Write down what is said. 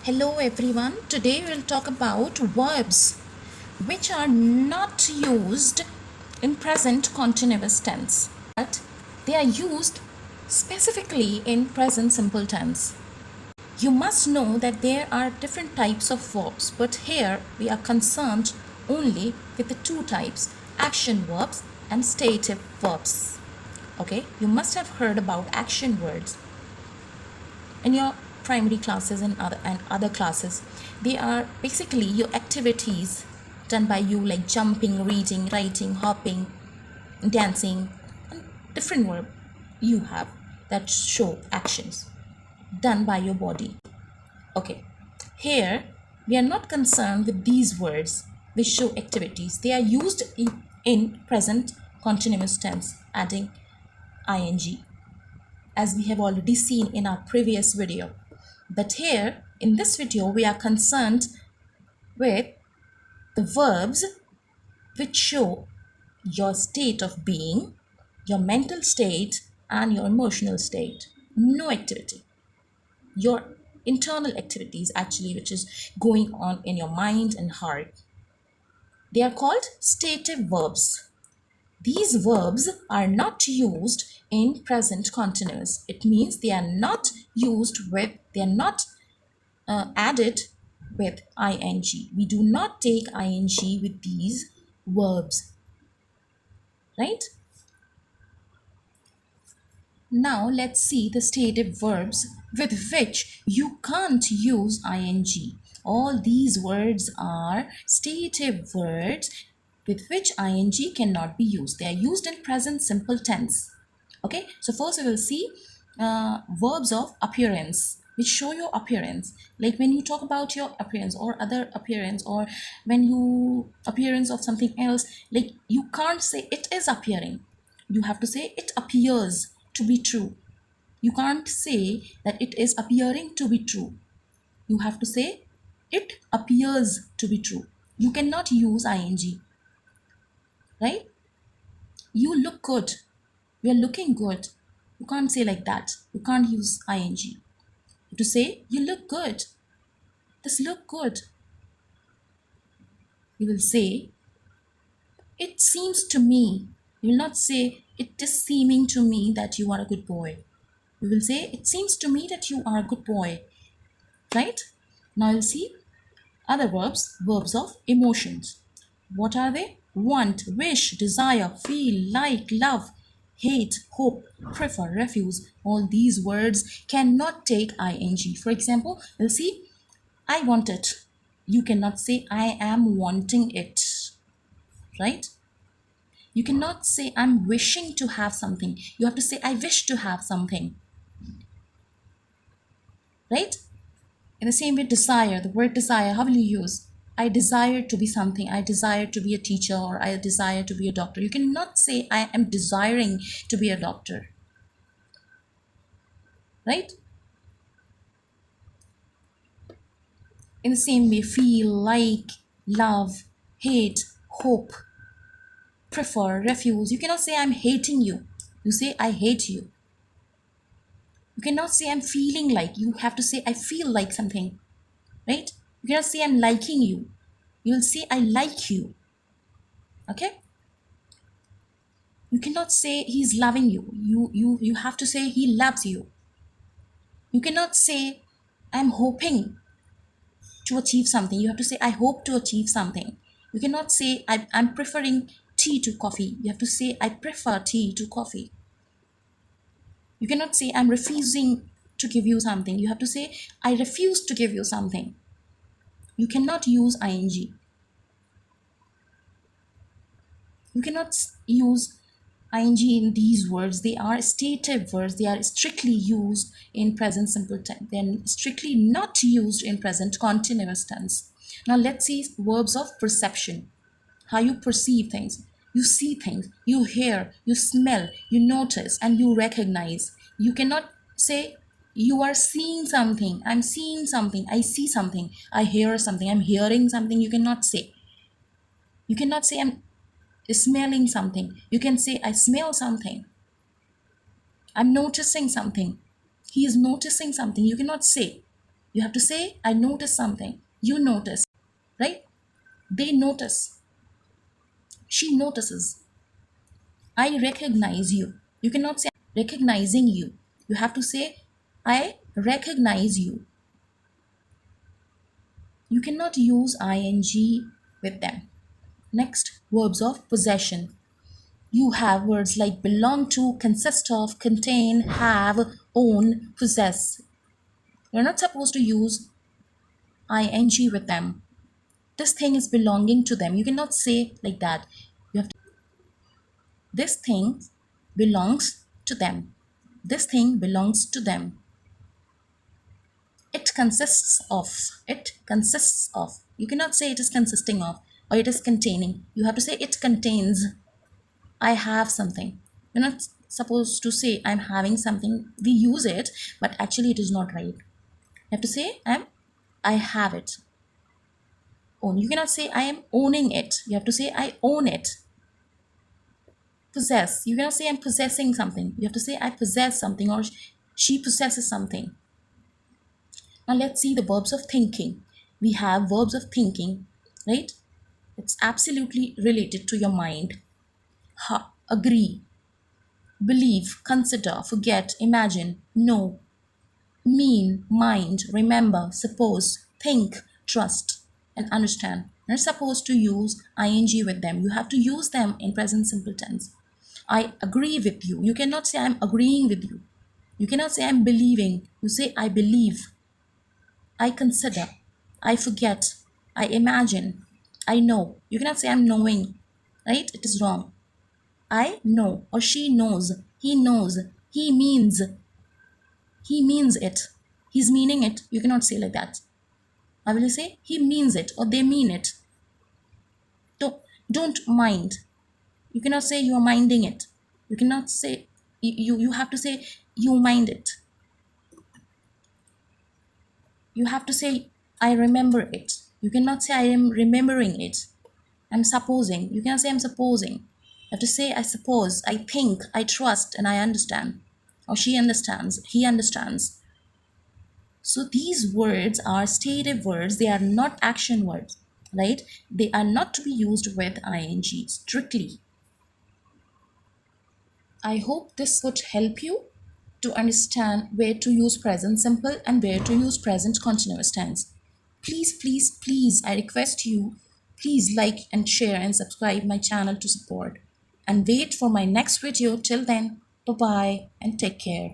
Hello everyone. Today we'll talk about verbs which are not used in present continuous tense, but they are used specifically in present simple tense. You must know that there are different types of verbs, but here we are concerned only with the two types, action verbs and stative verbs. Okay, you must have heard about action words in your primary classes and other classes. They are basically your activities done by you, like jumping, reading, writing, hopping, dancing, and different verb you have that show actions done by your body. Okay, here we are not concerned with these words which show activities. They are used in present continuous tense, adding ing, as we have already seen in our previous video. But here in this video we are concerned with the verbs which show your state of being, your mental state and your emotional state. No activity, your internal activities actually, which is going on in your mind and heart. They are called stative verbs. These verbs are not used in present continuous. It means they are not added with ing. We do not take ing with these verbs, right? Now let's see the stative verbs with which you can't use ing. All these words are stative words with which ing cannot be used. They are used in present simple tense. Okay, so first we will see verbs of appearance, which show your appearance. Like when you talk about your appearance or other appearance, or when you appearance of something else, like you can't say it is appearing. You have to say it appears to be true. You can't say that it is appearing to be true. You have to say it appears to be true. You cannot use ing, right? You look good. You are looking good. You can't say like that. You can't use ing. To say you look good. This look good. You will say it seems to me. You will not say it is seeming to me that you are a good boy. You will say it seems to me that you are a good boy. Right? Now you'll see other verbs, verbs of emotions. What are they? Want, wish, desire, feel, like, love, hate, hope, prefer, refuse. All these words cannot take ing. For example, we'll see I want it. You cannot say I am wanting it, right? You cannot say I'm wishing to have something. You have to say I wish to have something, right? In the same way, desire, the word desire, how will you use? I desire to be something. I desire to be a teacher, or I desire to be a doctor. You cannot say I am desiring to be a doctor, right? In the same way, feel, like, love, hate, hope, prefer, refuse. You cannot say I'm hating you. You say I hate you. You cannot say I'm feeling like. You have to say I feel like something, right? You cannot say I'm liking you. You will say I like you. Okay? You cannot say he's loving you. You have to say he loves you. You cannot say I'm hoping to achieve something. You have to say I hope to achieve something. You cannot say I'm preferring tea to coffee. You have to say I prefer tea to coffee. You cannot say I'm refusing to give you something. You have to say I refuse to give you something. You cannot use ing. You cannot use ing in these words. They are stative words. They are strictly used in present simple tense. They are strictly not used in present continuous tense. Now let's see verbs of perception. How you perceive things. You see things. You hear. You smell. You notice and you recognize. You cannot say you are seeing something. I'm seeing something. I see something. I hear something. I'm hearing something. You cannot say. You cannot say I'm smelling something. You can say I smell something. I'm noticing something. He is noticing something. You cannot say. You have to say, I notice something. You notice, right? They notice. She notices. I recognize you. You cannot say recognizing you. You have to say, I recognize you. You cannot use ing with them. Next, verbs of possession. You have words like belong to, consist of, contain, have, own, possess. You're not supposed to use ing with them. This thing is belonging to them. You cannot say like that. You have to, this thing belongs to them. This thing belongs to them. It consists of. It consists of. You cannot say it is consisting of or it is containing. You have to say it contains. I have something. You're not supposed to say I'm having something. We use it, but actually it is not right. You have to say I have it. Own. You cannot say I am owning it. You have to say I own it. Possess. You cannot say I'm possessing something. You have to say I possess something or she possesses something. Now let's see the verbs of thinking. We have verbs of thinking, right? It's absolutely related to your mind. Agree, believe, consider, forget, imagine, know, mean, mind, remember, suppose, think, trust, and understand. You're not supposed to use ing with them. You have to use them in present simple tense. I agree with you. You cannot say I'm agreeing with you. You cannot say I'm believing. You say I believe. I consider. I forget. I imagine. I know. You cannot say I'm knowing. Right? It is wrong. I know or she knows. He knows. He means. He means it. He's meaning it. You cannot say like that. I will say he means it or they mean it. Don't mind. You cannot say you are minding it. You cannot say you have to say you mind it. You have to say I remember it. You cannot say I am remembering it. I'm supposing. You cannot say I'm supposing. You have to say I suppose, I think, I trust, and I understand. Or she understands, he understands. So these words are stative words. They are not action words, right? They are not to be used with ing strictly. I hope this would help you to understand where to use present simple and where to use present continuous tense. Please, please, please, I request you, please like and share and subscribe my channel to support. And wait for my next video. Till then, bye-bye and take care.